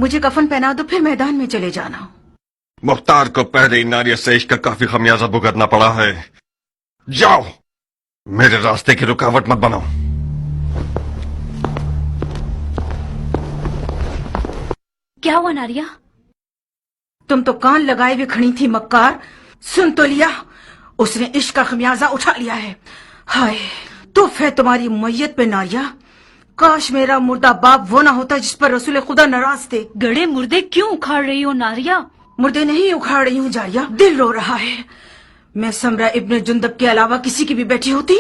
मुझे कफन पहना दो, फिर मैदान में चले जाना। मुख्तार को पहले ही नारिया से इश्क का काफी खमियाजा भुगतना पड़ा है। जाओ, मेरे रास्ते की रुकावट मत बनाओ। क्या हुआ नारिया? तुम तो कान लगाए हुए खड़ी थी मक्कार, सुन तो लिया, उसने इश्क का खमियाजा उठा लिया है। हाय तुफ है तुम्हारी मैयत पे नारिया, काश मेरा मुर्दा बाप वो ना होता जिस पर रसूल खुदा नाराज थे। गड़े मुर्दे क्यों उखाड़ रही हो नारिया? मुर्दे नहीं उखाड़ रही हूँ जारिया, दिल रो रहा है। मैं समरा इब्ने जुंदब के अलावा किसी की भी बैठी होती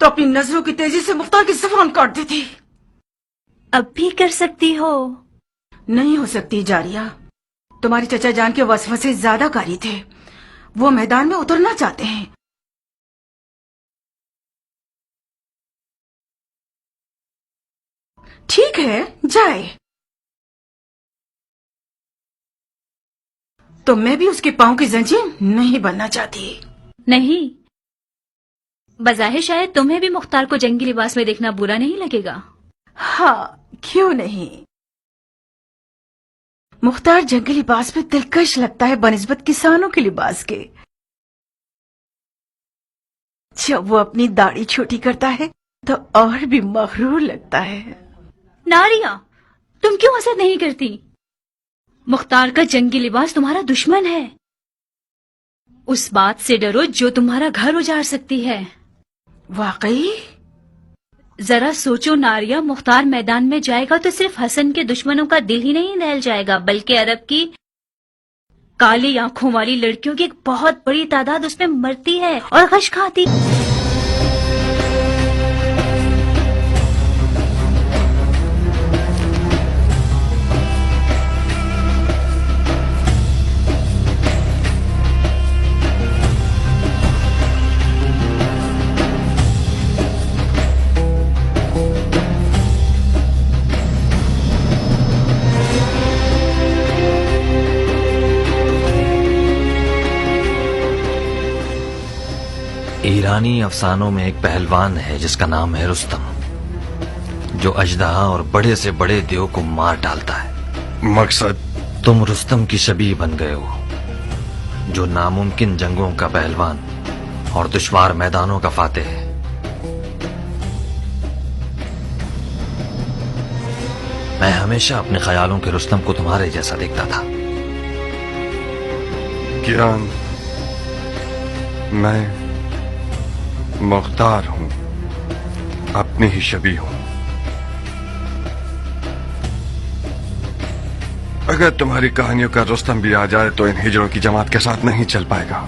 तो अपनी नजरों की तेजी से मुख्तार की ज़बान काट देती। अब भी कर सकती हो। नहीं हो सकती जारिया, तुम्हारी चचा जान के वसवसे ज्यादा कारी थे, वो मैदान में उतरना चाहते हैं। ठीक है जाए, तो मैं भी उसके पांव की जंजीर नहीं बनना चाहती। नहीं, बज़ाहिर शायद तुम्हें भी मुख्तार को जंगी लिबास में देखना बुरा नहीं लगेगा। हाँ क्यों नहीं, मुख्तार जंगी लिबास में दिलकश लगता है बनिस्बत किसानों के लिबास के। जब वो अपनी दाढ़ी छोटी करता है तो और भी मगरूर लगता है। नारिया तुम क्यों असर नहीं करती? मुख्तार का जंगी लिबास तुम्हारा दुश्मन है, उस बात से डरो जो तुम्हारा घर उजाड़ सकती है। वाकई? जरा सोचो नारिया, मुख्तार मैदान में जाएगा तो सिर्फ हसन के दुश्मनों का दिल ही नहीं दहल जाएगा, बल्कि अरब की काली आंखों वाली लड़कियों की एक बहुत बड़ी तादाद उसमें मरती है और गश खाती। ईरानी अफसानों में एक पहलवान है जिसका नाम है रुस्तम, जो अजदहा और बड़े से बड़े देव को मार डालता है। मकसद? तुम रुस्तम की शबीह बन गए हो, जो नामुमकिन जंगों का पहलवान और दुश्वार मैदानों का फातेह है। मैं हमेशा अपने ख्यालों के रुस्तम को तुम्हारे जैसा देखता था। किरान, मैं मुख्तार हूं, अपनी ही शबीह हूं। अगर तुम्हारी कहानियों का रुस्तम भी आ जाए तो इन हिजड़ों की जमात के साथ नहीं चल पाएगा।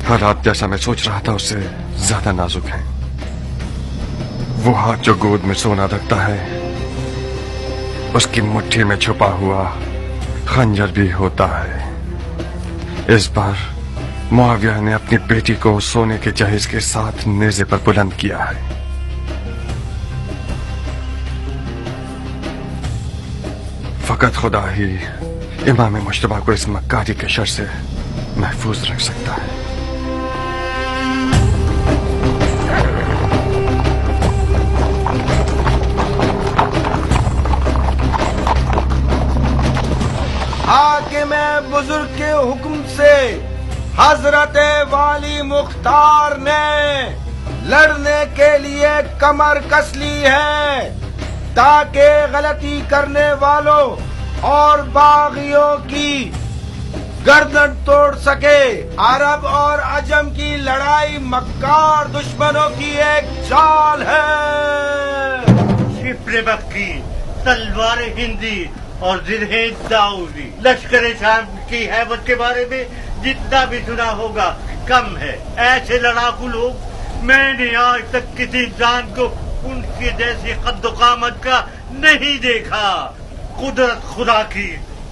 हालात जैसा मैं सोच रहा था उससे ज्यादा नाजुक हैं। वो हाथ जो गोद में सोना रखता है, उसकी मुट्ठी में छुपा हुआ खंजर भी होता है। इस बार मुआविया ने अपनी बेटी को सोने के जहेज के साथ नेज़े पर बुलंद किया है। फकत खुदा ही इमाम मुश्तबा को इस मक्कारी के शर से महफूज रख सकता है। हाकिम बुजुर्ग के हुक्म से हजरत वाली मुख्तार ने लड़ने के लिए कमर कस ली है, ताकि गलती करने वालों और बागियों की गर्दन तोड़ सके। अरब और अजम की लड़ाई मक्कार दुश्मनों की एक चाल है। शिप्रे बक्की, तलवार हिंदी और जिरहे दाऊदी, लश्कर शाम की हैबत के बारे में जितना भी सुना होगा कम है। ऐसे लड़ाकू लोग मैंने आज तक किसी इंसान को उनके जैसी कद्दो कामत का नहीं देखा। कुदरत खुदा की,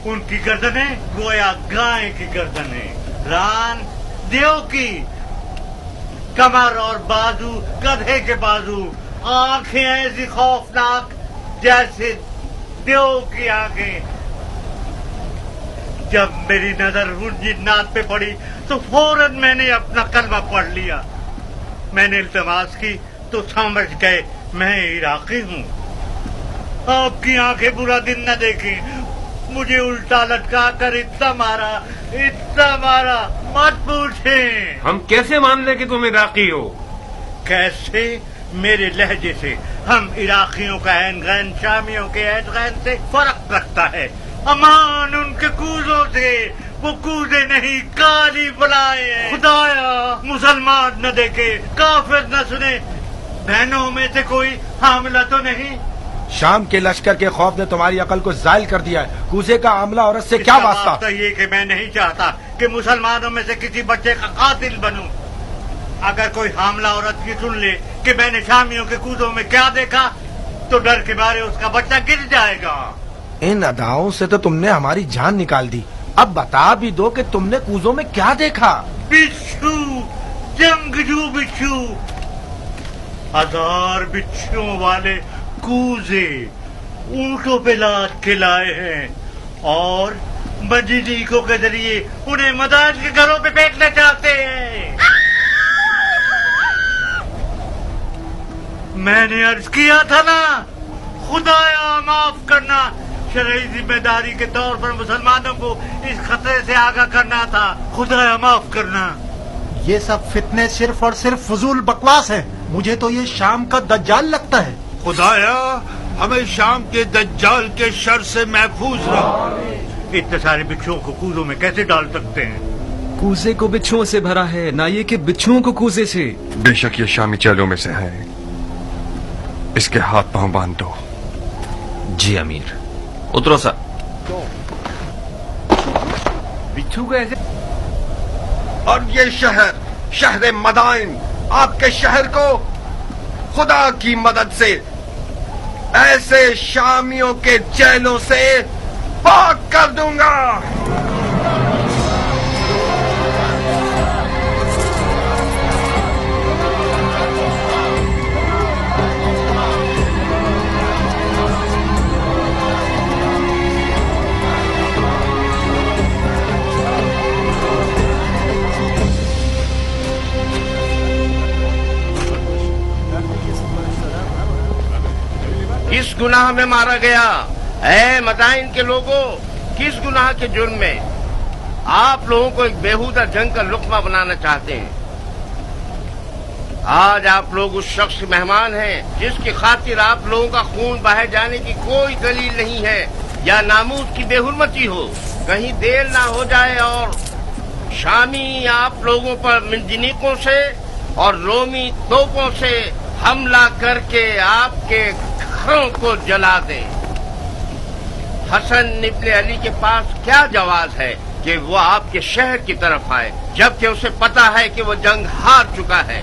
उनकी गर्दनें गोया गाय की गर्दनें, रान देव की, कमर और बाजू गधे के बाजू, आंखें ऐसी खौफनाक जैसे देव की आंखें। जब मेरी नजर उन जिन्नात पे पड़ी तो फौरन मैंने अपना कलमा पढ़ लिया। मैंने इल्तमास की तो समझ गए मैं इराकी हूँ। आपकी आंखें बुरा दिन न देखें, मुझे उल्टा लटका कर इतना मारा, मत पूछें। हम कैसे मान लें कि तुम इराकी हो? कैसे? मेरे लहजे से हम इराकियों का ऐन गैन शामियों के ऐन गैन से फर्क रखता है। अमान उनके कूजों से, वो कूदे नहीं काली बुलाए हैं। खुदाया मुसलमान न देखे, काफिर न सुने, बहनों में से कोई हामिला तो नहीं? शाम के लश्कर के खौफ ने तुम्हारी अकल को जायल कर दिया है। कूजे का आमला औरत से क्या इसका वास्ता? वास्ता ये कि मैं नहीं चाहता कि मुसलमानों में से किसी बच्चे का कातिल बनूं। अगर कोई हामला औरत की सुन ले कि मैंने शामियों के कूदों में क्या देखा, तो डर के मारे उसका बच्चा गिर जाएगा। इन अदाओं से तो तुमने हमारी जान निकाल दी। अब बता भी दो कि तुमने कूजों में क्या देखा? बिच्छू, जंगजू बिच्छू, 1000 बिच्छुओं वाले कूजे ऊंटों पे लाद के लाए हैं और मजीदीकों के जरिए उन्हें मदान के घरों पे फेंकना चाहते हैं। मैंने अर्ज किया था ना, खुदाया माफ करना, शरई जिम्मेदारी के तौर पर मुसलमानों को इस खतरे से आगाह करना था। खुदाया माफ करना। ये सब फितने सिर्फ और सिर्फ फजूल बकवास है। मुझे तो ये शाम का दज्जाल लगता है। खुदाया हमें शाम के दज्जाल के शर से महफूज रहो। इतने सारे बिच्छुओं को कूजों में कैसे डाल सकते हैं? कूजे को बिच्छुओं से भरा है, ना ये कि बिच्छुओं को कूजे से। बेशक ये शामी चेलों में से है, इसके हाथ पांव बांध दो। जी अमीर। उतरो सर। बिच्छू कैसे? और ये शहर मदाइन, आपके शहर को खुदा की मदद से ऐसे शामियों के चेलों से पाक कर दूंगा। किस गुनाह में मारा गया? ऐ मदाइन के लोगों, किस गुनाह के जुर्म में? आप लोगों को एक बेहुदा जंग का लुक्मा बनाना चाहते हैं। आज आप लोग उस शख्स के मेहमान हैं जिसकी खातिर आप लोगों का खून बहाए जाने की कोई दलील नहीं है या नामूस की बेहुरमती हो। कहीं देर ना हो जाए और शामी आप लोगों पर मिंजनीकों से और रोमी तोपों से हमला करके आपके घरों को जला दे। हसन इब्ने अली के पास क्या जवाज है कि वो आपके शहर की तरफ आए, जबकि उसे पता है कि वो जंग हार चुका है।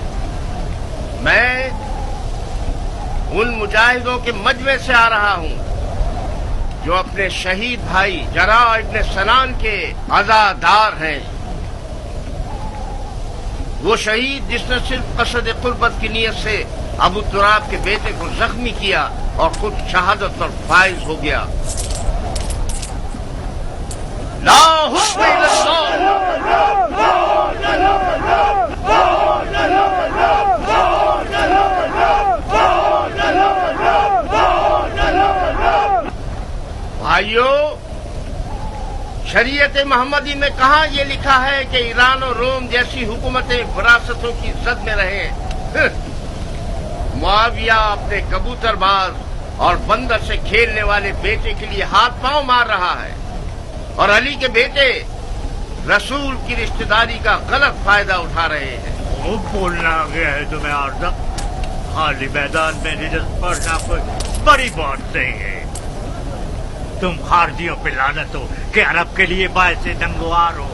मैं उन मुजाहिदों के मजमे से आ रहा हूँ जो अपने शहीद भाई जरा इब्ने सनान के अज़ादार हैं। वो शहीद जिसने सिर्फ कसद कुर्बत की नीयत से अबू तुराब के बेटे को जख्मी किया और खुद शहादत पर फाइज हो गया। ला हुक्म भाइयों, शरीयत मोहम्मदी में कहाँ ये लिखा है कि ईरान और रोम जैसी हुकूमतें विरासतों की जद में रहें? मुआविया अपने कबूतरबाज और बंदर से खेलने वाले बेटे के लिए हाथ पांव मार रहा है और अली के बेटे रसूल की रिश्तेदारी का गलत फायदा उठा रहे हैं। वो बोलना आ गया है तुम्हें आर्दा? खाली मैदान में निजत पड़ना कोई बड़ी बात नहीं है। तुम खारजियों पे लानत हो कि अरब के लिए बायस नंगवार हो।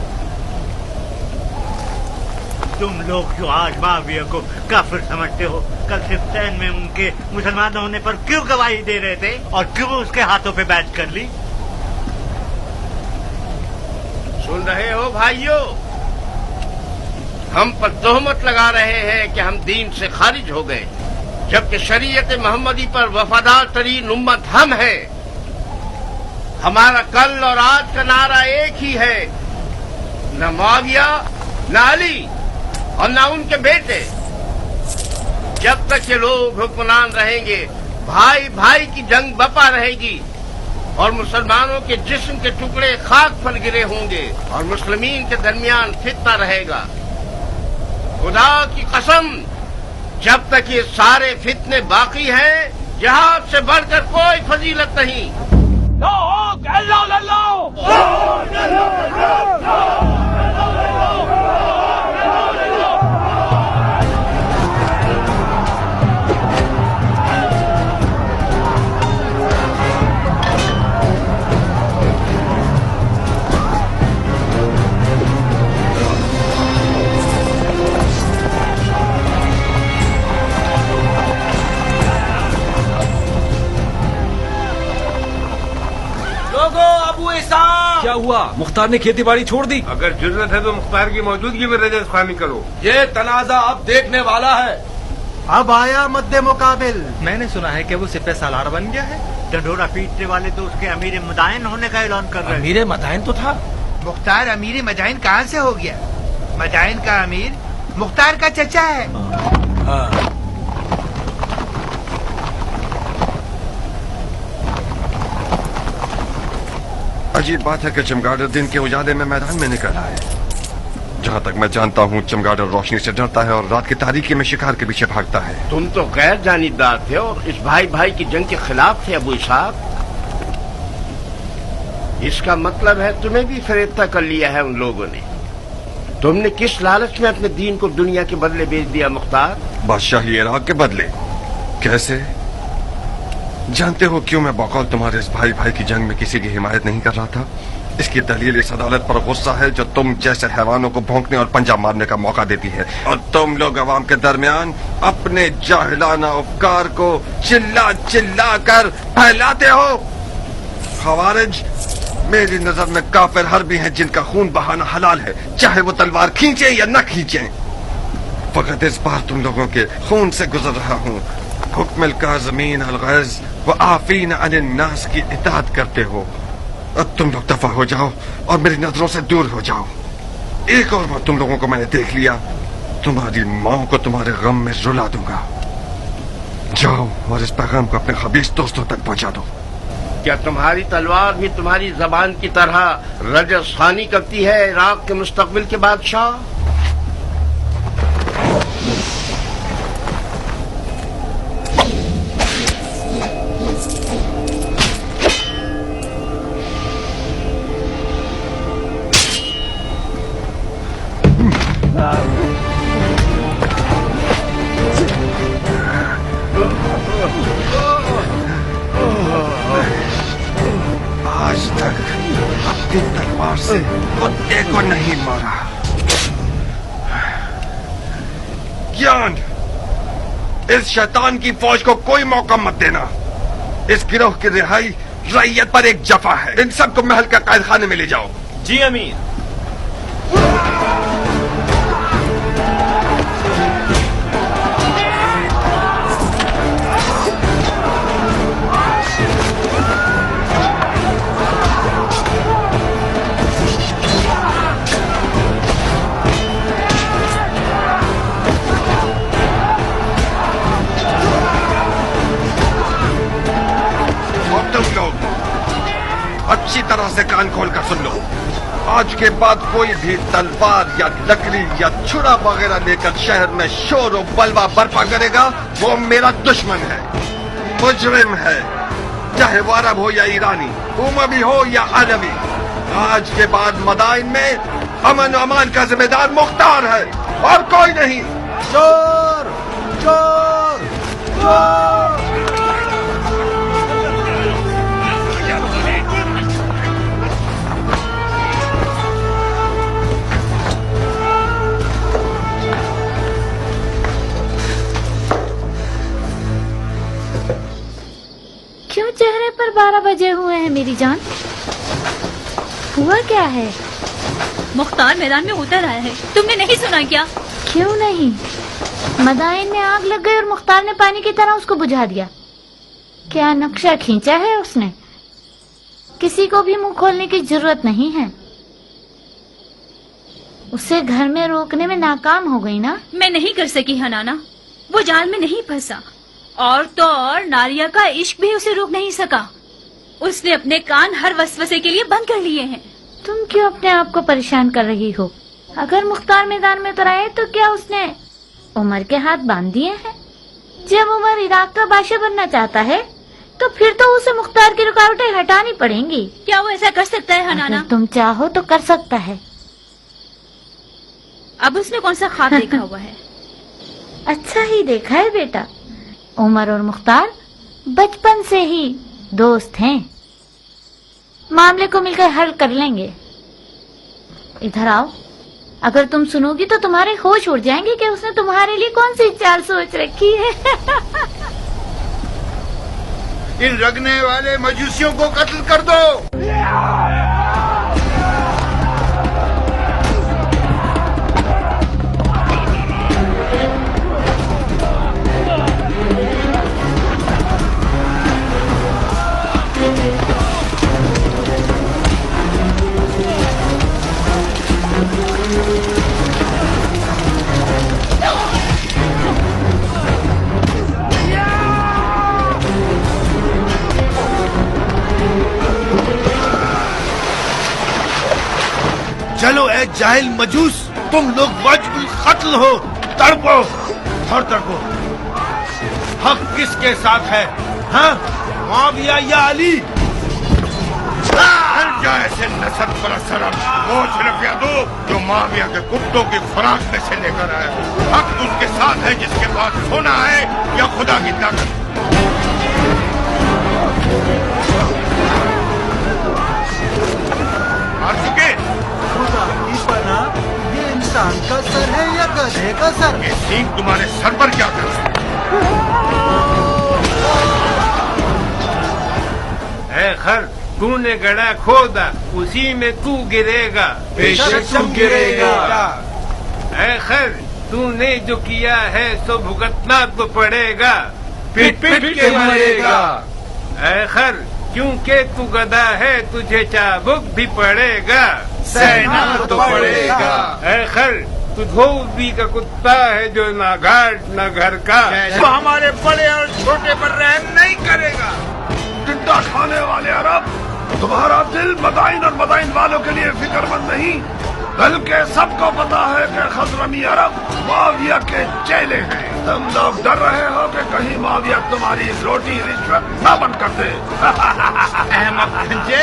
तुम लोग जो आज माविया को काफिर समझते हो, कल सिफ्तैन में उनके मुसलमान होने पर क्यों गवाही दे रहे थे और क्यों उसके हाथों पे बैच कर ली? सुन रहे हो भाइयों, हम पर तोहमत लगा रहे हैं कि हम दीन से खारिज हो गए, जबकि शरीयत मोहम्मदी पर वफादार तरीन उम्मत हम है। हमारा कल और आज का नारा एक ही है, न मुआविया, न अली और न उनके बेटे। जब तक ये लोग हुक्मरान रहेंगे, भाई भाई की जंग बपा रहेगी। और मुसलमानों के जिस्म के टुकड़े खाक पर गिरे होंगे और मुस्लिमीन के दरमियान फितना रहेगा। खुदा की कसम, जब तक ये सारे फितने बाकी हैं, जिहाद से बढ़कर कोई फजीलत नहीं। क्या हुआ? मुख्तार ने खेती बाड़ी छोड़ दी? अगर जरूरत है तो मुख्तार की मौजूदगी में रजत खानी करो। ये तनाजा अब देखने वाला है। अब आया मद्दे मुकाबिल। मैंने सुना है कि वो सिपह सालार बन गया है। ढंढोरा पीटने वाले तो उसके अमीर मदाइन होने का ऐलान कर रहे हैं। अमीर मदाइन तो था। मुख्तार अमीर मजाइन कहाँ से हो गया? मजाइन का अमीर मुख्तार का चचा है। हाँ। अजीब बात है कि चमगादड़ दिन के उजाले में मैदान में निकल आए। जहाँ तक मैं जानता हूँ, चमगादड़ रोशनी से डरता है और रात की तारीकी में शिकार के पीछे भागता है। तुम तो गैर जानिबदार थे और इस भाई भाई की जंग के खिलाफ थे अबू इसहाक। इसका मतलब है तुम्हें भी फरेब्ता कर लिया है उन लोगों ने। तुमने किस लालच में अपने दीन को दुनिया के बदले बेच दिया मुख्तार? बादशाही इराक के बदले? कैसे? जानते हो क्यों मैं बकौल तुम्हारे इस भाई भाई की जंग में किसी की हिमायत नहीं कर रहा था? इसकी दलील इस अदालत पर गुस्सा है जो तुम जैसे हैवानों को भौंकने और पंजा मारने का मौका देती है, और तुम लोग अवाम के दरमियान अपने जाहिलाना उपकार को चिल्ला चिल्ला कर फैलाते हो। खवारिज मेरी नजर में काफिर हर्बी हैं जिनका खून बहाना हलाल है, चाहे वो तलवार खींचे या न खींचे। फकत इस बार तुम लोगों के खून से गुजर रहा हूँ। हुक्म काज़मीन अल-गैज़ व आफ़ीन अन-नास की इताअत करते हो। अब तुम लोग दफा हो जाओ और मेरी नजरों से दूर हो जाओ। एक और बार तुम लोगों को मैंने देख लिया, तुम्हारी माँ को तुम्हारे गम में रुला दूंगा। जाओ और इस पैगाम को अपने खबीस दोस्तों तक पहुंचा दो। क्या तुम्हारी तलवार भी तुम्हारी जबान की तरह रजस्खानी करती है इराक के मुस्तकबिल के बादशाह? आज तक अपनी तलवार से कुत्ते को नहीं मारा। ज्ञान, इस शैतान की फौज को कोई मौका मत देना। इस गिरोह की रिहाई रैयत पर एक जफा है। इन सबको महल का कैद खाने में ले जाओ। जी अमीर। अच्छी तरह से कान खोल कर सुन लो। आज के बाद कोई भी तलवार या लकड़ी या छुरा वगैरह लेकर शहर में शोर और बलवा बर्पा करेगा, वो मेरा दुश्मन है, मुजरिम है, चाहे वो अरब हो या ईरानी, उमवी हो या अरबी। आज के बाद मदाइन में अमन और अमान का जिम्मेदार मुख्तार है और कोई नहीं। चोर चोर चोर। क्यों चेहरे पर 12 बजे हुए हैं मेरी जान? हुआ क्या है? मुख्तार मैदान में उतर आया है, तुमने नहीं सुना क्या? क्यों नहीं? मदाइन में आग लग गई और मुख्तार ने पानी की तरह उसको बुझा दिया। क्या नक्शा खींचा है उसने? किसी को भी मुंह खोलने की जरूरत नहीं है। उसे घर में रोकने में नाकाम हो गई ना? मैं नहीं कर सकी हनाना, वो जाल में नहीं फंसा, और तो और नारिया का इश्क भी उसे रोक नहीं सका। اس نے اپنے کان ہر وسوسے کے لیے بند کر لیے ہیں. تم کیوں اپنے آپ کو پریشان کر رہی ہو؟ اگر مختار میدان میں اتر آئے تو کیا اس نے عمر کے ہاتھ باندھ دیے ہیں؟ جب عمر عراق کا بادشاہ بننا چاہتا ہے تو پھر تو اسے مختار کی رکاوٹیں ہٹانی پڑیں گی. کیا وہ ایسا کر سکتا ہے حنانا؟ تم چاہو تو کر سکتا ہے. اب اس نے کون سا خواب دیکھا ہوا ہے؟ اچھا ہی دیکھا ہے بیٹا. عمر اور مختار بچپن سے ہی دوست ہیں. معاملے کو مل کر حل کر لیں گے. ادھر آؤ. اگر تم سنو گی تو تمہارے ہوش اڑ جائیں گے کہ اس نے تمہارے لیے کون سی چال سوچ رکھی ہے. ان رگنے والے مجوسیوں کو قتل کر دو. چلو اے جاہل مجوس، تم لوگ واجب القتل ہو. تڑپو اور تڑپو. حق کس کے ساتھ ہے؟ ہاں، معاویہ یا علی؟ ہر جائے سے نسب پر سرم بوجھ رکھا دو جو معاویہ کے کتوں کی خوراک میں سے لے کر آیا. حق اس کے ساتھ ہے جس کے پاس سونا ہے یا خدا کی طاقت. آ چکے خدا کی پناہ، یہ انسان کا سر ہے یا گدھے کا سر؟ یہ سینگ تمہارے سر پر کیا کر رہا اے خر، تو نے گڑھا کھودا، اسی میں تو گرے گا. بے شک تم گرے گا. اے خر، تو نے جو کیا ہے سو بھگتنا تو پڑے گا. پٹ پٹ کے مرے گا. اے خر، کیونکہ تو گدھا ہے تجھے چابک بھی پڑے گا. سہنا تو پڑے گا. اے خر، تو دھوبی کا کتا ہے جو نہ گھاٹ نہ گھر کا. وہ ہمارے بڑے اور چھوٹے پر رحم نہیں کرے گا. ٹنڈا کھانے والے عرب، تمہارا دل مدائن اور مدائن والوں کے لیے فکر مند نہیں، بلکہ سب کو پتا ہے کہ خضرمی عرب معاویہ کے چیلے ہیں. تم لوگ ڈر رہے ہو کہ کہیں معاویہ تمہاری روٹی رشوت نہ بند کر دے. احمد بھنجے،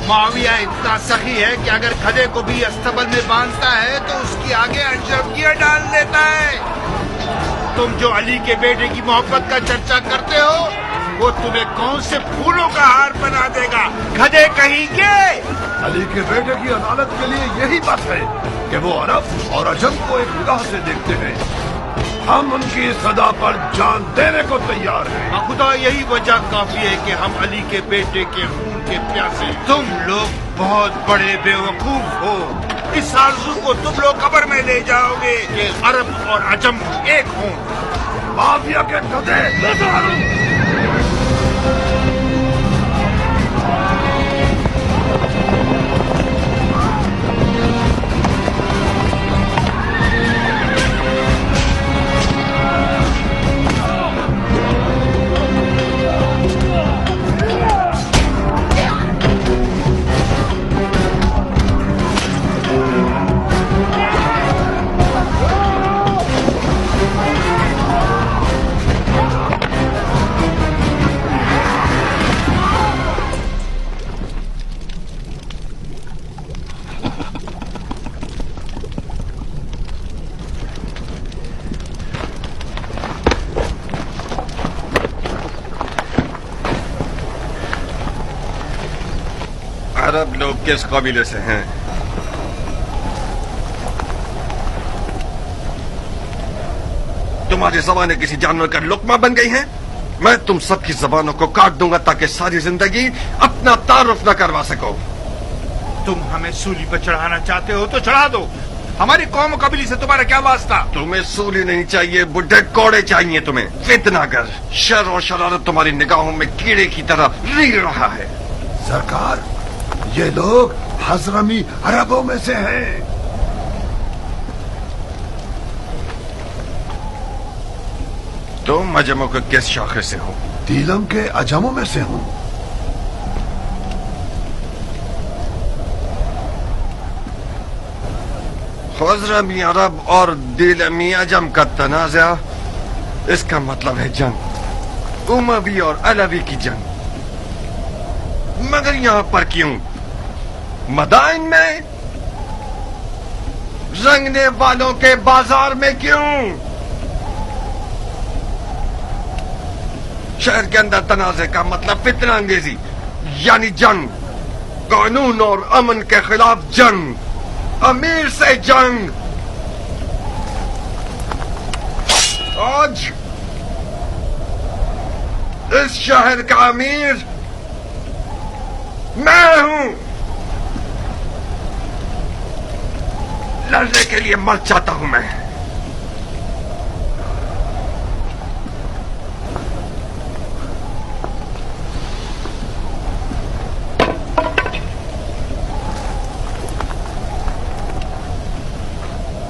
معاویہ اتنا سخی ہے کہ اگر گدھے کو بھی استبل میں باندھتا ہے تو اس کی آگے اشرفیاں ڈال دیتا ہے. تم جو علی کے بیٹے کی محبت کا چرچا کرتے ہو وہ تمہیں کون سے پھولوں کا ہار بنا دے گا؟ گدھے کہیں گے. علی کے بیٹے کی عدالت کے لیے یہی بات ہے کہ وہ عرب اور عجم کو ایک نگاہ سے دیکھتے ہیں. ہم ان کی صدا پر جان دینے کو تیار ہیں. خدا یہی وجہ کافی ہے کہ ہم علی کے بیٹے کے خون کے پیاسے. تم لوگ بہت بڑے بے وقوف ہو. اس آرزو کو تم لوگ قبر میں لے جاؤ گے کہ عرب اور عجم ایک ہوں. معاویہ کے گدھے عرب لوگ کس قبیلے سے ہیں؟ تمہاری زبانیں کسی جانور کا لقمہ بن گئی ہیں؟ میں تم سب کی زبانوں کو کاٹ دوں گا تاکہ ساری زندگی اپنا تعارف نہ کروا سکو. تم ہمیں سولی پر چڑھانا چاہتے ہو تو چڑھا دو. ہماری قوم و قبیلے سے تمہارا کیا واسطہ؟ تمہیں سولی نہیں چاہیے، بڈھے کوڑے چاہیے تمہیں. فتنہ گر شر و شرارت تمہاری نگاہوں میں کیڑے کی طرح ریڑھ رہا ہے. سرکار، یہ لوگ حضرمی عربوں میں سے ہیں. تم عجموں کے کس شاخے سے ہو؟ دیلم کے عجموں میں سے ہوں. خزرمی عرب اور دیلمی عجم کا تنازع، اس کا مطلب ہے جنگ، اموی اور علوی کی جنگ. مگر یہاں پر کیوں؟ مدائن میں، رنگنے والوں کے بازار میں کیوں؟ شہر کے اندر تنازع کا مطلب فتنہ انگیزی، یعنی جنگ، قانون اور امن کے خلاف جنگ، امیر سے جنگ. آج اس شہر کا امیر میں ہوں. لڑنے کے لیے مر چاہتا ہوں میں.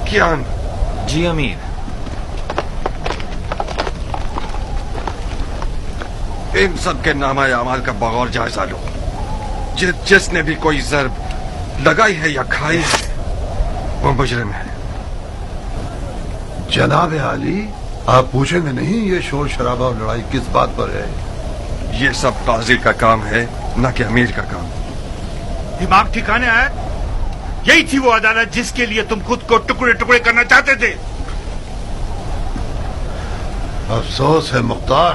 کیان؟ جی امیر. ان سب کے نامہ اعمال کا بغور جائزہ لو. جس نے بھی کوئی ضرب لگائی ہے یا کھائی ہے وہ مجرم ہے. جناب عالی، آپ پوچھیں گے نہیں یہ شور شرابہ اور لڑائی کس بات پر ہے؟ یہ سب قاضی کا کام ہے، نہ کہ امیر کا کام. دماغ ٹھکانے آیا؟ یہی تھی وہ عدالت جس کے لیے تم خود کو ٹکڑے ٹکڑے کرنا چاہتے تھے. افسوس ہے مختار،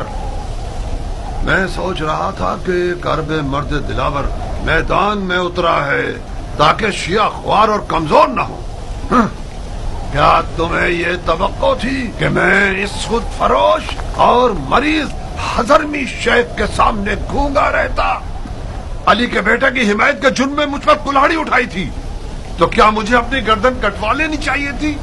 میں سوچ رہا تھا کہ کرب مرد دلاور میدان میں اترا ہے تاکہ شیعہ خوار اور کمزور نہ ہو. کیا تمہیں یہ توقع تھی کہ میں اس خود فروش اور مریض حضرمی شیخ کے سامنے گونگا رہتا؟ علی کے بیٹے کی حمایت کے جرم میں مجھ پر کلاڑی اٹھائی تھی، تو کیا مجھے اپنی گردن کٹوا لینی چاہیے تھی؟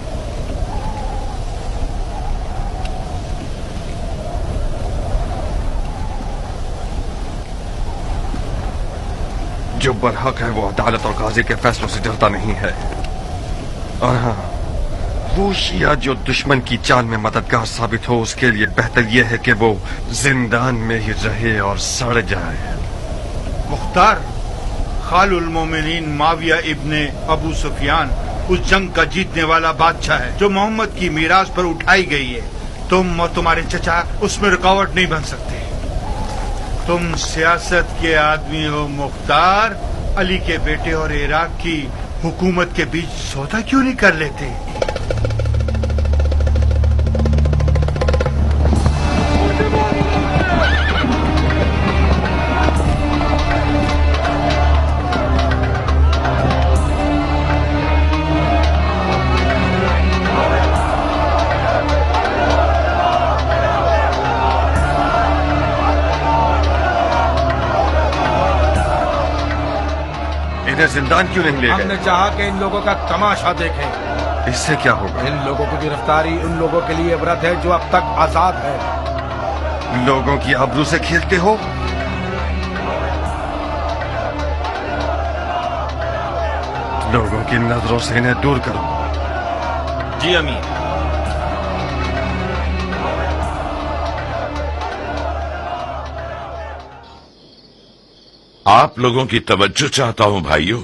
جو برحق ہے وہ عدالت اور قاضی کے فیصلوں سے ڈرتا نہیں ہے. اور ہاں، وہ شیعہ جو دشمن کی چال میں مددگار ثابت ہو، اس کے لیے بہتر یہ ہے کہ وہ زندان میں ہی رہے اور سڑ جائے. مختار، خال المومنین معاویہ ابن ابو سفیان اس جنگ کا جیتنے والا بادشاہ ہے جو محمد کی میراث پر اٹھائی گئی ہے. تم اور تمہارے چچا اس میں رکاوٹ نہیں بن سکتے. تم سیاست کے آدمی ہو مختار. علی کے بیٹے اور عراق کی حکومت کے بیچ سودا کیوں نہیں کر لیتے؟ زندان کیوں نہیں لے گئے؟ ہم نے چاہا کہ ان لوگوں کا تماشا دیکھیں. اس سے کیا ہوگا؟ ان لوگوں کی گرفتاری ان لوگوں کے لیے عبرت ہے جو اب تک آزاد ہے. لوگوں کی آبرو سے کھیلتے ہو؟ لوگوں کی نظروں سے انہیں دور کرو. جی امیر. آپ لوگوں کی توجہ چاہتا ہوں بھائیوں.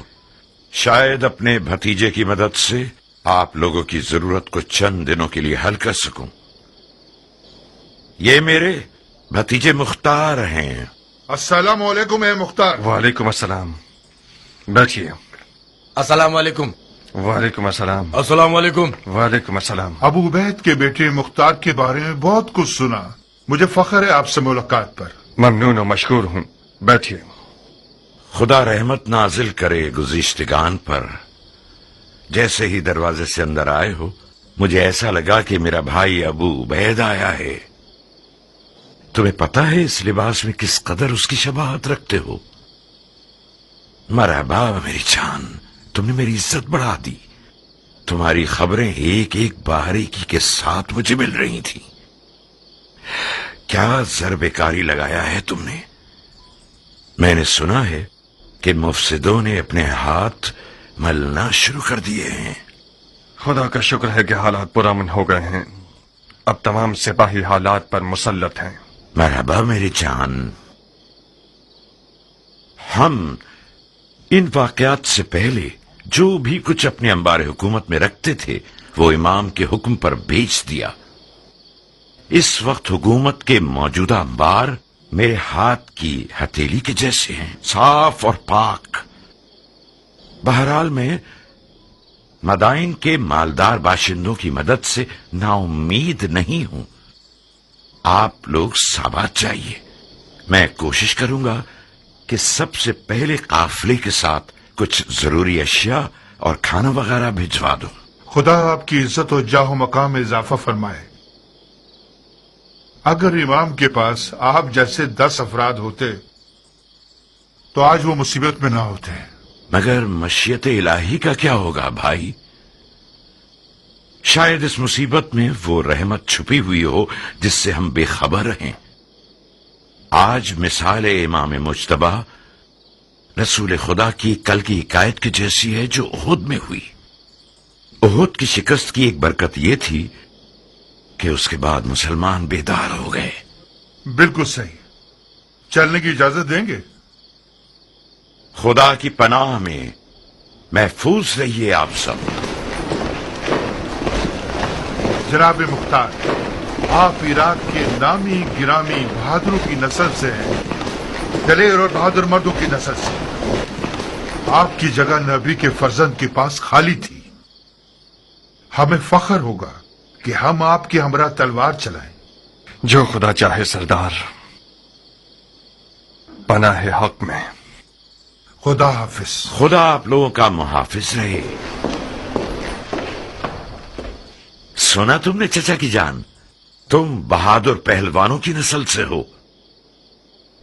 شاید اپنے بھتیجے کی مدد سے آپ لوگوں کی ضرورت کو چند دنوں کے لیے حل کر سکوں. یہ میرے بھتیجے مختار ہیں. السلام علیکم اے مختار. وعلیکم السلام. بیٹھیے. السلام علیکم. وعلیکم السلام. السلام علیکم. وعلیکم السلام. ابو عبید کے بیٹے مختار کے بارے میں بہت کچھ سنا. مجھے فخر ہے آپ سے ملاقات پر. ممنون و مشکور ہوں. بیٹھیے. خدا رحمت نازل کرے گزشتگان پر. جیسے ہی دروازے سے اندر آئے ہو مجھے ایسا لگا کہ میرا بھائی ابو عبید آیا ہے. تمہیں پتہ ہے اس لباس میں کس قدر اس کی شباہت رکھتے ہو. مرحبا میری جان، تم نے میری عزت بڑھا دی. تمہاری خبریں ایک ایک باریکی کے ساتھ مجھے مل رہی تھی. کیا ضرب کاری لگایا ہے تم نے؟ میں نے سنا ہے کہ مفسدوں نے اپنے ہاتھ ملنا شروع کر دیے ہیں. خدا کا شکر ہے کہ حالات پرامن ہو گئے ہیں. اب تمام سپاہی حالات پر مسلط ہیں. مرحبا میری جان. ہم ان واقعات سے پہلے जो भी कुछ अपने अंबार हुकूमत में रखते थे वो इमाम के हुक्म पर बेच दिया। इस वक्त हुकूमत के मौजूदा अंबार मेरे हाथ की हथेली के जैसे हैं, साफ और पाक। बहरहाल मैं मदाइन के मालदार बाशिंदों की मदद से नाउम्मीद नहीं हूं। आप लोग साबात जाइए। मैं कोशिश करूंगा कि सबसे पहले काफिले के साथ कुछ जरूरी अशिया और खाना वगैरह भिजवा दूं। खुदा आपकी इज्जत और जाहो मकाम में इजाफा फरमाए। अगर इमाम के पास आप जैसे 10 अफराद होते तो आज वो मुसीबत में ना होते। मगर मशीयत इलाही का क्या होगा भाई? शायद इस मुसीबत में वो रहमत छुपी हुई हो जिससे हम बेखबर हैं। आज मिसाल इमाम मुज्तबा रसूल खुदा की कल की हिकायत की जैसी है जो उहुद में हुई। उहुद की शिकस्त की एक बरकत ये थी कि उसके बाद मुसलमान बेदार हो गए। बिल्कुल सही। चलने की इजाजत देंगे? खुदा की पनाह में महफूज रहिए आप सब। जनाब मुख्तार, आप इराक के नामी गिरामी बहादुरों की नस्ल से हैं, दलेर और बहादुर मर्दों की नस्ल से। आपकी जगह नबी के फर्जंद के पास खाली थी। हमें फख्र होगा कि हम आपके हमरा तलवार चलाएं। जो खुदा चाहे सरदार, पनाह हक में। खुदा हाफिज। खुदा आप लोगों का मुहाफिज रहे। सुना तुमने चचा की जान, तुम बहादुर पहलवानों की नस्ल से हो।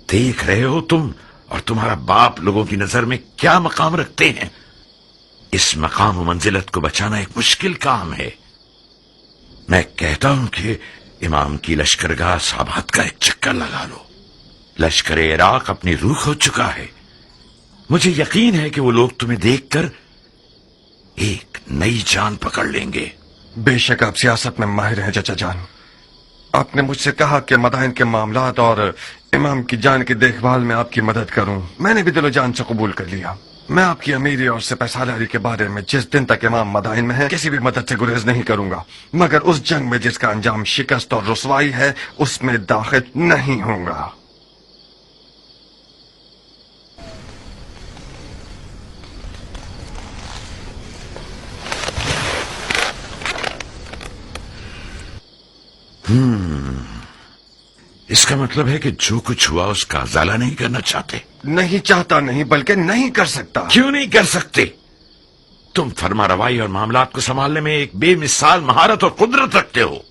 देख रहे हो तुम और तुम्हारा बाप लोगों की नजर में क्या मकाम रखते हैं। इस मकाम और मंजिलत को बचाना एक मुश्किल काम है। मैं कहता हूं कि इमाम की लश्करगाह साबात का एक चक्कर लगा लो। लश्कर इराक अपनी रूह खो चुका है। मुझे यकीन है कि वो लोग तुम्हें देखकर एक नई जान पकड़ लेंगे। बेशक आप सियासत में माहिर हैं चचा जान। आपने मुझसे कहा कि मदाइन के मामलात और इमाम की जान की देखभाल में आपकी मदद करूं। मैंने भी दिलो जान से कबूल कर लिया। मैं आपकी अमीरी और सिपहसालारी के बारे में जिस दिन तक इमाम मदाइन में है किसी भी मदद से गुरेज नहीं करूंगा, मगर उस जंग में जिसका अंजाम शिकस्त और रुसवाई है उसमें दाखिल नहीं होऊंगा। इसका मतलब है कि जो कुछ हुआ उसका अजाला नहीं करना चाहते। नहीं चाहता नहीं, बल्कि नहीं कर सकता। क्यों नहीं कर सकते? तुम फरमा रवाई और मामलात को संभालने में एक बेमिसाल महारत और कुदरत रखते हो।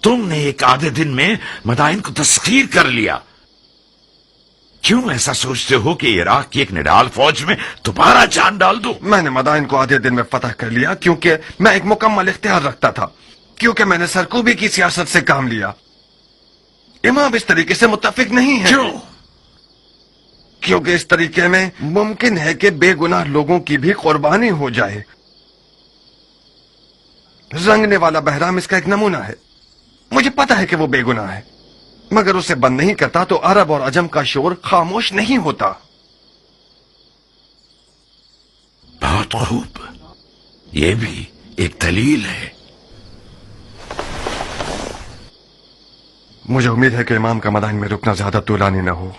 तुमने एक आधे दिन में मदाइन को तस्खीर कर लिया। क्यों ऐसा सोचते हो कि इराक की एक निडाल फौज में दोबारा जान डाल दो? मैंने मदाइन को आधे दिन में फतह कर लिया क्योंकि मैं एक मुकम्मल इख्तियार रखता था, क्योंकि मैंने सरकूबी की सियासत से काम लिया। इमाम इस तरीके से मुत्तफिक नहीं है। क्यों? क्योंकि इस तरीके में मुमकिन है कि बेगुनाह लोगों की भी कुर्बानी हो जाए। रंगने वाला बहराम इसका एक नमूना है। मुझे पता है कि वो बेगुनाह है, मगर उसे बंद नहीं करता तो अरब और अजम का शोर खामोश नहीं होता। बहुत खूब, ये भी एक दलील है। मुझे उम्मीद है कि इमाम का मदाइन में रुकना ज्यादा तूलानी न हो।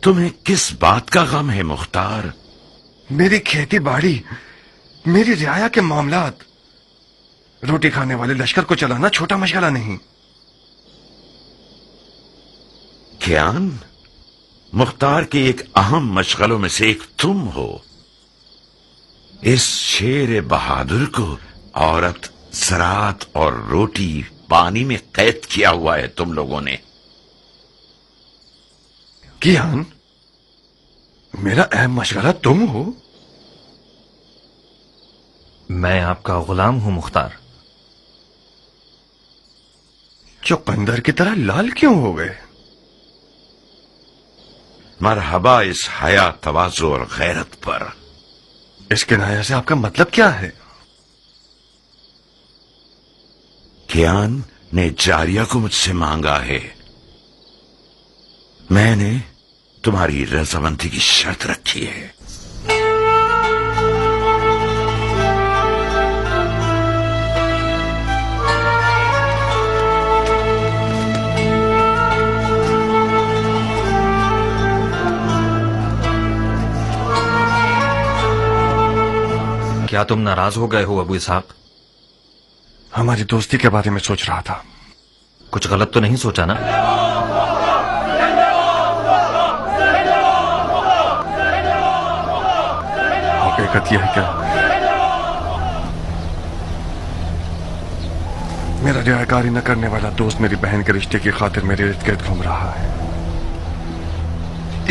तुम्हें किस बात का गम है मुख्तार? मेरी खेती बाड़ी, मेरी रियाया के मामलात। रोटी खाने वाले लश्कर को चलाना छोटा मशगला नहीं। कियान, मुख्तार के एक अहम मशगलों में से एक तुम हो। इस शेर बहादुर को औरत, ज़राअत और रोटी पानी में कैद किया हुआ है तुम लोगों ने। कियान, मेरा अहम मशगला तुम हो? मैं आपका गुलाम हूं मुख्तार। चुकंदर की तरह लाल क्यों हो गए? मरहबा इस हया, तवाज़ु और गैरत पर। इस किनाया से आपका मतलब क्या है? कियान ने जारिया को मुझसे मांगा है। मैंने तुम्हारी रजामंदी की शर्त रखी है। क्या तुम नाराज हो गए हो अबू इसहाक? हमारी दोस्ती के बारे में सोच रहा था। कुछ गलत तो नहीं सोचा ना? हकीकत यह है क्या मेरा रियाकारी न करने वाला दोस्त मेरी बहन के रिश्ते की खातिर मेरे इर्द गिर्द घूम रहा है।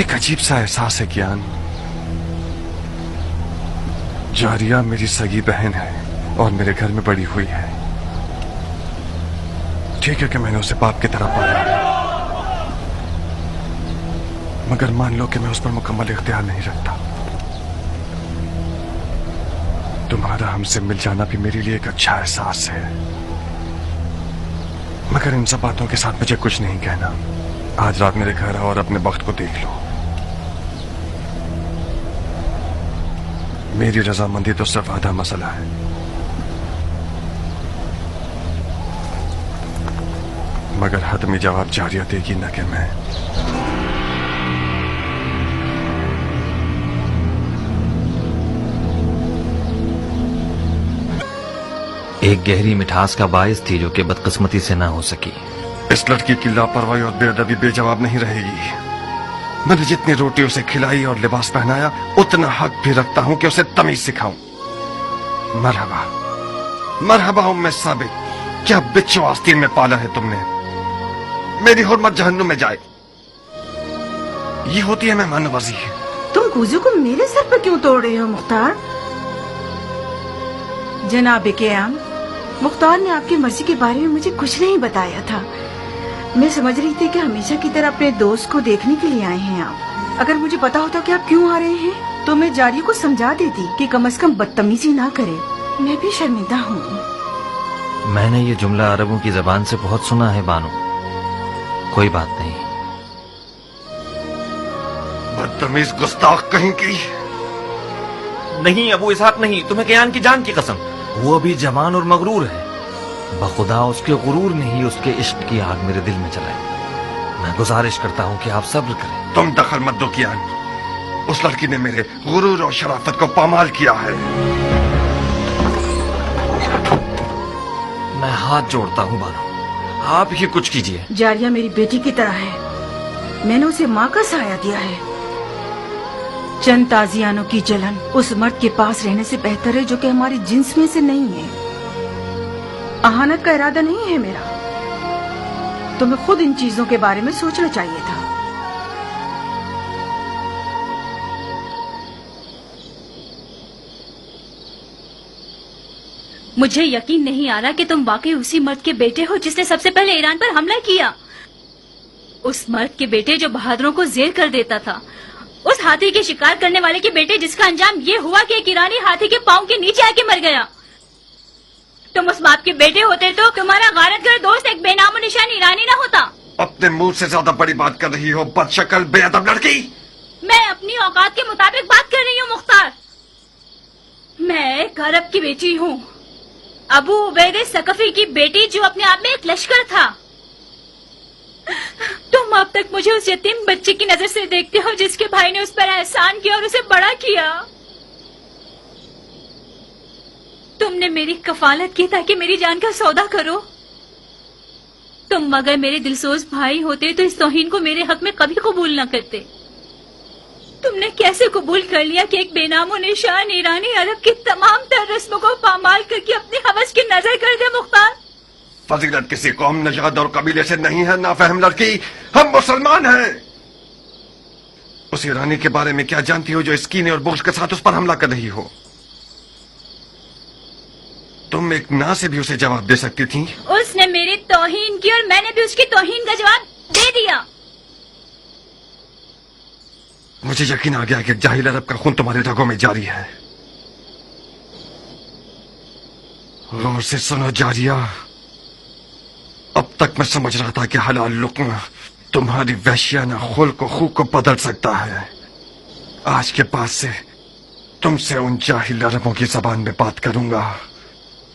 एक अजीब सा एहसास है ज्ञान। जारिया मेरी सगी बहन है और मेरे घर में बड़ी हुई है। ठीक है कि मैंने उसे बाप की तरह पाला है, मगर मान लो कि मैं उस पर मुकम्मल इख्तियार नहीं रखता। तुम्हारा हमसे मिल जाना भी मेरे लिए एक अच्छा एहसास है, मगर इन सब बातों के साथ मुझे कुछ नहीं कहना। आज रात मेरे घर आओ और अपने वक्त को देख लो। मेरी रजामंदी तो सिर्फ आधा मसला है। मगर हतमी जवाब जारिया देगी न कि मैं। एक गहरी मिठास का बायस थी जो कि बदकिस्मती से ना हो सकी। इस लड़की की लापरवाही और बेअदबी बेजवाब नहीं रहेगी। मैंने जितनी रोटी उसे खिलाई और लिबास पहनाया, उतना हक भी रखता हूं कि उसे तमीज सिखाऊं। मरहबा मरहबा उम्मे साबिक, क्या बिच्छू आस्तीन में पाला है तुमने। मेरी हुर्मत जहन्नुम में जाए। ये होती है मेहमान नवाजी। तुम कुजू को मेरे सर पर क्यों तोड़ रहे हो मुख्तार? जनाब क़याम, मुख्तार ने आपकी मर्जी के बारे में मुझे कुछ नहीं बताया था। मैं समझ रही थी कि हमेशा की तरह अपने दोस्त को देखने के लिए आए हैं आप। अगर मुझे पता होता कि आप क्यों आ रहे हैं तो मैं जारिया को समझा देती कि कम से कम बदतमीजी ना करे। मैं भी शर्मिंदा हूँ। मैंने ये जुमला अरबों की जबान से बहुत सुना है बानो। कोई बात नहीं। बदतमीज गुस्ताख कहीं की। नहीं अबू इसहाक नहीं, तुम्हें क़यान की जान की कसम। वो अभी जवान और मगरूर है। बखुदा उसके गुरूर ने ही उसके इश्क की आग मेरे दिल में जलाई। मैं गुजारिश करता हूँ कि आप सब्र करें। तुम दखल मत दो कियान। उस लड़की ने मेरे गुरूर और शराफत को पामाल किया है। मैं हाथ जोड़ता हूँ बानो, आप ही कुछ कीजिए। जारिया मेरी बेटी की तरह है। मैंने उसे माँ का साया दिया है। चंद ताजियानों की जलन उस मर्द के पास रहने से बेहतर है जो कि हमारी जिन्स में से नहीं है। अहानत का इरादा नहीं है मेरा। तुम्हें खुद इन चीजों के बारे में सोचना चाहिए था। मुझे यकीन नहीं आ रहा कि तुम वाकई उसी मर्द के बेटे हो जिसने सबसे पहले ईरान पर हमला किया। उस मर्द के बेटे जो बहादुरों को जेर कर देता था। उस हाथी के शिकार करने वाले के बेटे जिसका अंजाम ये हुआ कि एक ईरानी हाथी के पांव के नीचे आके मर गया। तुम उस बाप के बेटे होते तो तुम्हारा गारतगर दोस्त एक बेनामो निशान ईरानी ना होता। अपने मुंह से ज्यादा बड़ी बात कर रही हो बदशक्ल बेअदब लड़की। मैं अपनी औकात के मुताबिक बात कर रही हूँ मुख्तार। मैं एक अरब की बेटी हूँ, अबू उबैदे सकफी की बेटी जो अपने आप में एक लश्कर था। तुम अब तक मुझे उस यतीम बच्चे की नजर से देखते हो जिसके भाई ने उस पर एहसान किया और उसे बड़ा किया। तुमने मेरी कफालत की ताकि मेरी जान का सौदा करो। तुम अगर मेरे दिलसोज भाई होते तो इस तौहीन को मेरे हक में कभी कबूल न करते। तुमने कैसे कबूल कर लिया कि एक बेनामो निशान ईरानी अरब की तमाम तर रस्मों को पामाल करके अपनी हवस की नजर कर दे मुख्तार? फजीलत किसी कौम, नजाद और कबीले से नहीं है नाफहम लड़की। हम मुसलमान हैं। उस ईरानी के बारे में क्या जानती हो जो इस कीने और बुग़्ज़ के साथ उस पर हमला कर रही हो? तुम एक ना से भी उसे जवाब दे सकती थी। उसने मेरी तौहीन की और मैंने भी उसकी तौहीन का जवाब दे दिया। मुझे यकीन आ गया कि जाहिल अरब का खून तुम्हारे रगों में जारी है। गौर से सुनो जारिया, अब तक मैं समझ रहा था कि हलाल लुक्मा तुम्हारी वहशियाना खुल्क को खूब को बदल सकता है। आज के बाद से तुमसे उन जाहिल अरबों की जबान में बात करूंगा,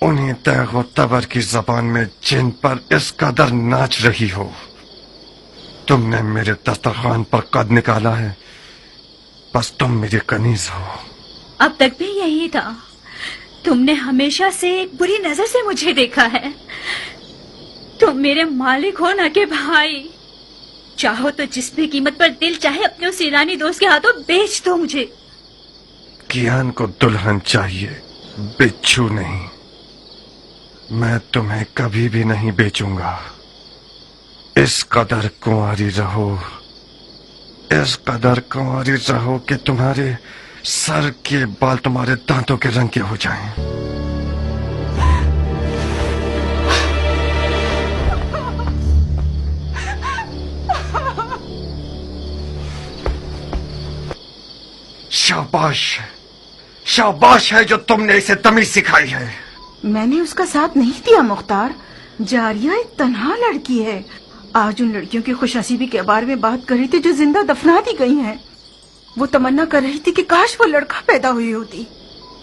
उन्हीं तैग व तबर की जबान में जिन पर इस कदर नाच रही हो। तुमने मेरे दस्तरखान पर कद निकाला है, बस तुम मेरी कनीज हो। अब तक भी यही था। तुम ने हमेशा से एक बुरी नजर से मुझे देखा है। तुम मेरे मालिक हो ना कि भाई। चाहो तो जिस भी कीमत पर दिल चाहे अपने उस ईरानी दोस्त के हाथों बेच दो मुझे। कियान को दुल्हन चाहिए, बिच्छू नहीं। मैं तुम्हें कभी भी नहीं बेचूंगा। इस कदर कुंवारी रहो, इस कदर कुंवारी रहो कि तुम्हारे सर के बाल तुम्हारे दांतों के रंग के हो जाएं। शाबाश, शाबाश है जो तुमने इसे तमीज सिखाई है। मैंने उसका साथ नहीं दिया मुख्तार। जारिया एक तन्हा लड़की है। आज उन लड़कियों की खुशनसीबी के बारे में बात कर रही थी जो जिंदा दफना दी गई हैं। वो तमन्ना कर रही थी कि काश वो लड़का पैदा हुई होती।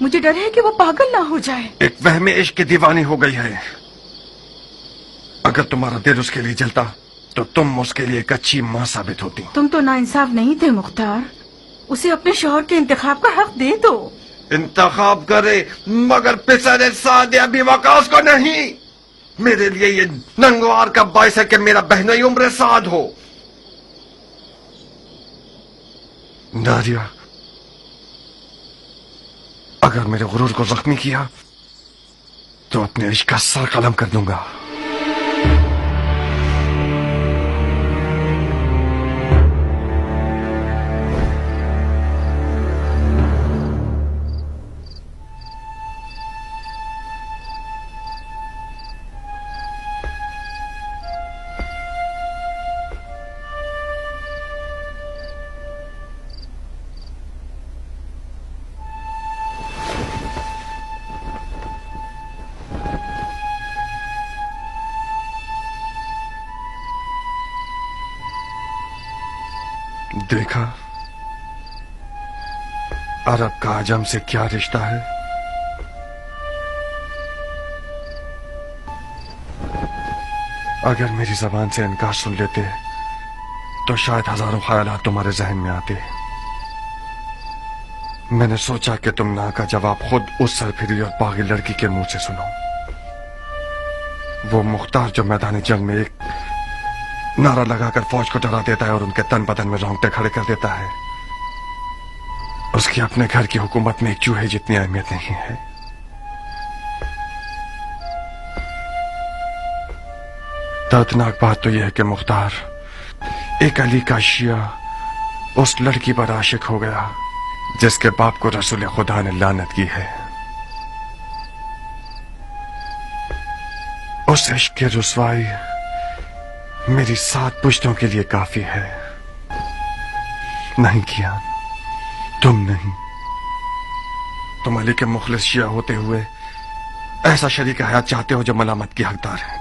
मुझे डर है कि वो पागल ना हो जाए। एक वहमे इश्क की दीवानी हो गई है। अगर तुम्हारा दिल उसके लिए जलता तो तुम उसके लिए एक अच्छी माँ साबित होती। तुम तो नाइंसाफ नहीं थे मुख्तार। उसे अपने शौहर के इंतखाब का हक दे दो। इंतखाब करे मगर पिसरे सादे अभी वकास को नहीं। मेरे लिए ये नंगवार का बायस है कि मेरा बहनोई उम्र साद हो। नारिया, अगर मेरे गुरूर को जख्मी किया तो अपने इश्क का सर कलम कर दूंगा। देखा अरब का आजम से क्या रिश्ता है। अगर मेरी जबान से इनकार सुन लेते तो शायद हजारों ख्यालात तुम्हारे जहन में आते। मैंने सोचा कि तुम ना का जवाब खुद उस सरफिरी और बागी लड़की के मुंह से सुनो। वो मुख्तार जो मैदानी जंग में एक नारा लगाकर फौज को डरा देता है और उनके तन बदन में रोंगटे खड़े कर देता है, उसकी अपने घर की हुकूमत में एक चूहे जितनी अहमियत नहीं है। दर्दनाक बात तो यह है कि मुख्तार एक अली का शिया उस लड़की पर आशिक हो गया जिसके बाप को रसूल खुदा ने लानत की है। उस इश्क की रुसवाई मेरी 7 पुश्तों के लिए काफी है। नहीं किया, तुम नहीं। तुम अली के मुखलिस शिया होते हुए ऐसा शरीक हयात चाहते हो जो मलामत की हकदार है।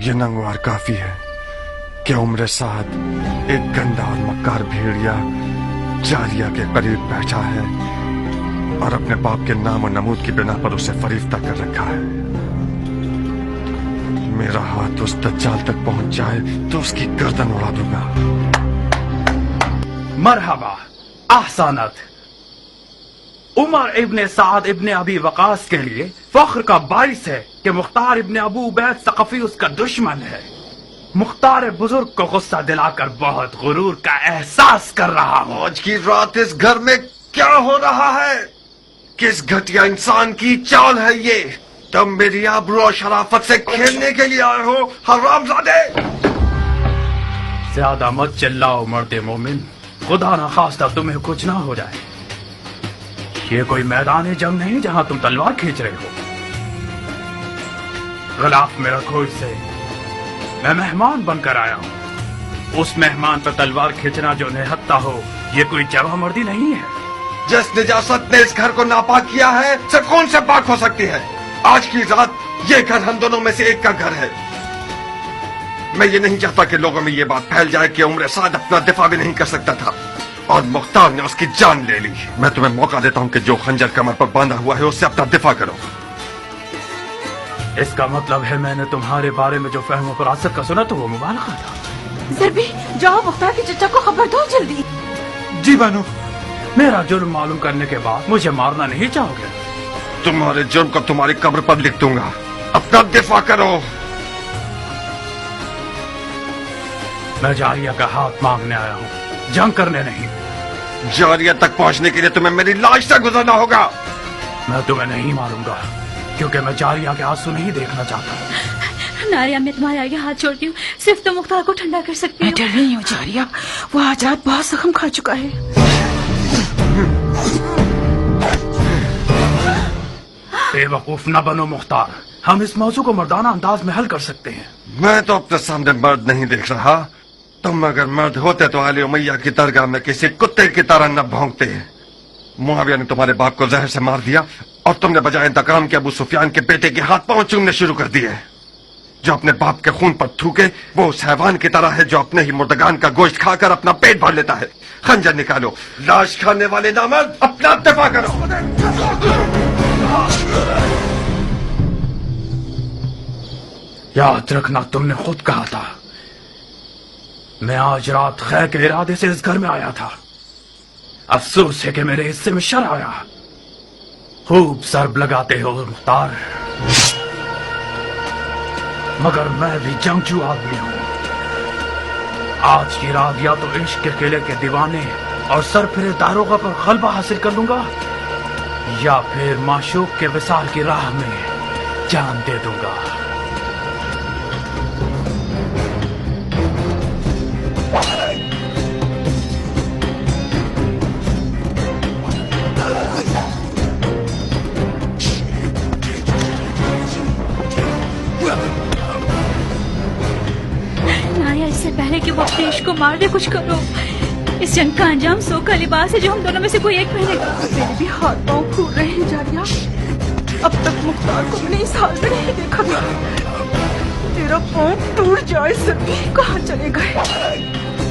ये नंगवार काफी है कि उम्र साद एक गंदा और मक्कार भेड़िया जारिया के करीब बैठा है और अपने बाप के नाम और नमूद की बिना पर उसे फरीफ्ता कर रखा है। मेरा हाथ उस दज्जाल तक पहुंच जाए तो उसकी गर्दन उड़ा दूंगा। मरहबा, ahsanat। उमर इब्ने साद इब्ने अबी वकास के लिए फख्र का बाइस है कि मुख्तार इब्ने अबू उबैद सक़फ़ी उसका दुश्मन है। मुख्तार बुजुर्ग को गुस्सा दिलाकर बहुत गुरूर का एहसास कर रहा हूँ। आज की रात इस घर में क्या हो रहा है? किस घटिया इंसान की चाल है ये? तुम मेरी आबरू और शराफत से खेलने के लिए आए हो हरामजादे। ज्यादा मत चिल्लाओ मर्दे मोमिन, खुदा ना खास्ता तुम्हें कुछ ना हो जाए। ये कोई मैदान जंग नहीं जहां तुम तलवार खींच रहे हो। गलाफ में रखो इसे, मैं मेहमान बनकर आया हूँ। उस मेहमान पर तलवार खींचना जो निहत्ता हो, ये कोई जवां मर्दी नहीं है। जिस निजासत ने इस घर को नापाक किया है से कौन से पाक हो सकती है? आज की रात ये घर हम दोनों में से एक का घर है। मैं ये नहीं चाहता कि लोगों में ये बात फैल जाए कि उम्र साद अपना दिफा भी नहीं कर सकता था और मुख्तार ने उसकी जान ले ली। मैं तुम्हें मौका देता हूँ कि जो खंजर कमर पर बांधा हुआ है उससे अपना दिफा करो। इसका मतलब है मैंने तुम्हारे बारे में जो फहम और फरासत का सुना तो वो मुबालगा था। ज़रबी, जाओ मुख्तार के चचा को खबर दो जल्दी। जी बानो। मेरा जुर्म मालूम करने के बाद मुझे मारना नहीं चाहोगे? तुम्हारे जुर्म को तुम्हारी कब्र पर लिख दूंगा। अपना दिफा करो। मैं जारिया का हाथ मांगने आया हूँ, जंग करने नहीं। जारिया तक पहुंचने के लिए तुम्हें मेरी लाश से गुजरना होगा। मैं तुम्हें नहीं मारूंगा, क्योंकि मैं जारिया के आंसू नहीं देखना चाहता। नारिया, मैं तुम्हारे आगे हाथ जोड़ती हूँ, सिर्फ तुम मुख्तार को ठंडा कर सकती मैं हो। डर रही हूँ जारिया, वो आजाद बहुत जख्म खा चुका है। बेवकूफ न बनो मुख्तार, हम इस मौजू को मर्दाना अंदाज में हल कर सकते हैं। मैं तो अपने सामने मर्द नहीं देख रहा। तुम अगर मर्द होते तो आली उमैया की दरगाह में किसी कुत्ते की तरह न भौंकते। मुआविया ने तुम्हारे बाप को जहर से मार दिया और तुमने बजाय इंतकाम के अबू सुफियान के बेटे के हाथ पांव चूमने शुरू कर दिए। जो अपने बाप के खून पर थूके वो उस हैवान की तरह है जो अपने ही मुर्दगान का गोश्त खाकर अपना पेट भर लेता है। खंजर निकालो, लाश खाने वाले नामर्द, अपना दफा करो। याद रखना, तुमने खुद कहा था। मैं आज रात खैर के इरादे से इस घर में आया था। अफसोस है कि मेरे हिस्से में शर आया। खूब सरब लगाते हो मुख्तार, मगर मैं भी जंगजू आदमी हूं। आज की रात या तो इश्क के किले के दीवाने और सरफिरे दारोगा पर गलबा हासिल कर लूंगा, या फिर माशूक के विसाल की राह में जान दे दूंगा। नारिया, इससे पहले कि वो अपने इश्क को मार दे, कुछ करो। इस जंग का अंजाम सो का लिबास है जो हम दोनों में से कोई एक पहनेगा। मेरे भी हाथ पांव फूल रहे हैं जारिया। अब तक मुख्तार को मैंने इस हाल में नहीं देखा था। तेरा पांव टूट जाए सभी कहाँ चले गए।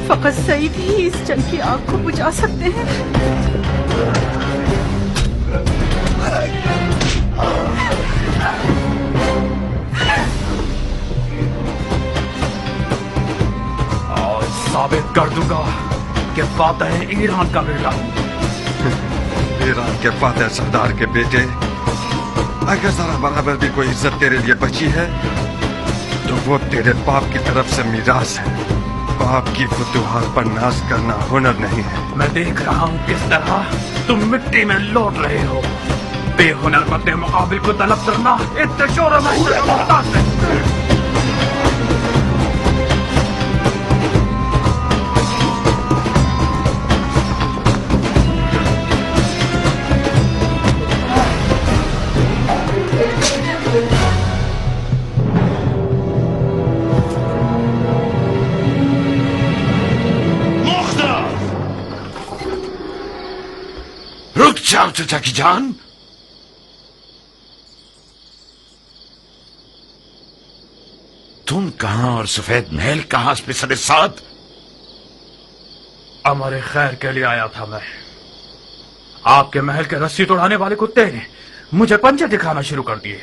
फकत सईद ही इस जंग की आग को बुझा सकते हैं। आज साबित कर दूंगा कि फातह ईरान का बेटा हूं। ईरान के फातह सरदार के बेटे, अगर जरा बराबर भी कोई इज्जत तेरे लिए बची है तो वो तेरे बाप की तरफ से मीरास है। बाप की फुतूहात पर नाज करना हुनर नहीं है। मैं देख रहा हूँ किस तरह तुम मिट्टी में लौट रहे हो। बेहुनर मद्दे मुकाबिल को तलब करना इतने शोर में रुक जाओ चचा की जान। तुम कहां और सफेद महल कहां पे सरे साथ? हमारे खैर के लिए आया था मैं। आपके महल के रस्सी तोड़ाने वाले कुत्ते ने मुझे पंजे दिखाना शुरू कर दिए।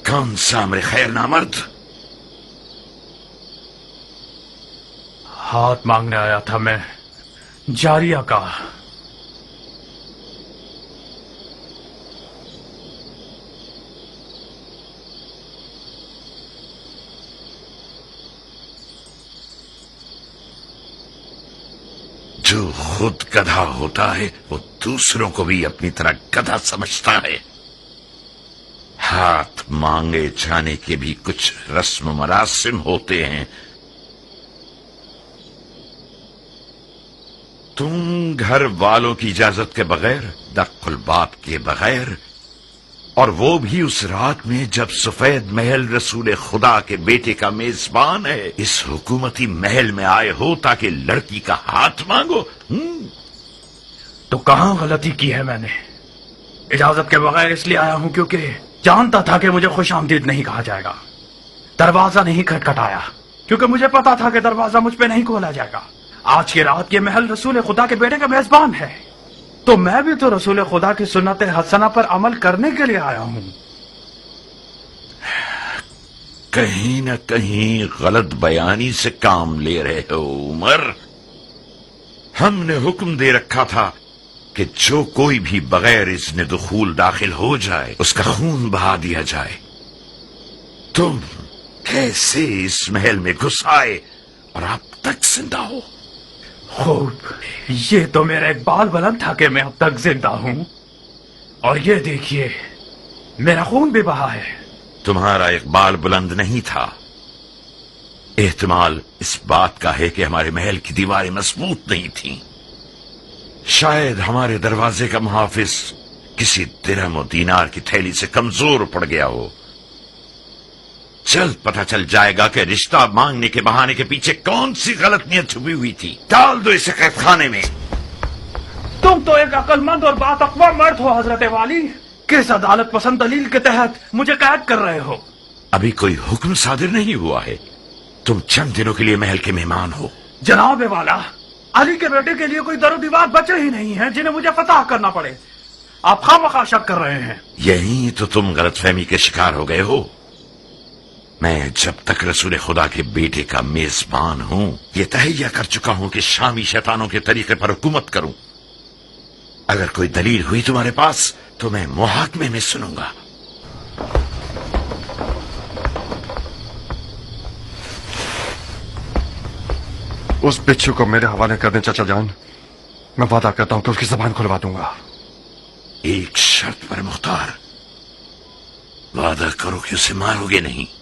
कौन सा अमर खैर नामर्द? हाथ मांगने आया था मैं जारिया का। जो खुद गधा होता है वो दूसरों को भी अपनी तरह गधा समझता है। हाथ मांगे जाने के भी कुछ रस्म मरासिम होते हैं। तुम घर वालों की इजाजत के बगैर, दख्ल बाप के बगैर, और वो भी उस रात में जब सफेद महल रसूल खुदा के बेटे का मेजबान है, इस हुकूमती महल में आए हो ताकि लड़की का हाथ मांगो। तो कहां गलती की है मैंने? इजाजत के बगैर इसलिए आया हूं क्योंकि जानता था कि मुझे खुश आमदीद नहीं कहा जाएगा। दरवाजा नहीं खटखटाया क्योंकि मुझे पता था कि दरवाजा मुझ पे नहीं खोला जाएगा। आज की रात ये महल रसूल खुदा के बेटे का मेजबान है, तो मैं भी तो रसूल खुदा की सुन्नत हसना पर अमल करने के लिए आया हूं। कहीं न कहीं गलत बयानी से काम ले रहे हो उमर। हमने हुक्म दे रखा था کہ جو کوئی بھی بغیر اذن دخول داخل ہو جائے اس کا خون بہا دیا جائے. تم کیسے اس محل میں گھس آئے اور اب تک زندہ ہو؟ خوب، یہ تو میرا اقبال بلند تھا کہ میں اب تک زندہ ہوں، اور یہ دیکھیے میرا خون بھی بہا ہے. تمہارا اقبال بلند نہیں تھا، احتمال اس بات کا ہے کہ ہمارے محل کی دیواریں مضبوط نہیں تھیں. شاید ہمارے دروازے کا محافظ کسی درہم و دینار کی تھیلی سے کمزور پڑ گیا ہو. جلد پتہ چل جائے گا کہ رشتہ مانگنے کے بہانے کے پیچھے کون سی غلط نیت چھپی ہوئی تھی. ڈال دو اسے قید خانے میں. تم تو ایک عقل مند اور باتقوی مرد ہو حضرت والی. کس عدالت پسند دلیل کے تحت مجھے قید کر رہے ہو؟ ابھی کوئی حکم صادر نہیں ہوا ہے. تم چند دنوں کے لیے محل کے مہمان ہو. جناب والا، علی کے بیٹے کے لیے کوئی در و دیوار بچے ہی نہیں ہیں جنہیں مجھے فتح کرنا پڑے. آپ خواہ شک کر رہے ہیں. یہی تو تم غلط فہمی کے شکار ہو گئے ہو. میں جب تک رسول خدا کے بیٹے کا میزبان ہوں یہ تہیہ کر چکا ہوں کہ شامی شیطانوں کے طریقے پر حکومت کروں. اگر کوئی دلیل ہوئی تمہارے پاس تو میں محاکمے میں سنوں گا. اس بچھو کو میرے حوالے کر دیں چچا جان. میں وعدہ کرتا ہوں کہ اس کی زبان کھلوا دوں گا. ایک شرط پر مختار، وعدہ کرو کہ اسے مارو گے نہیں.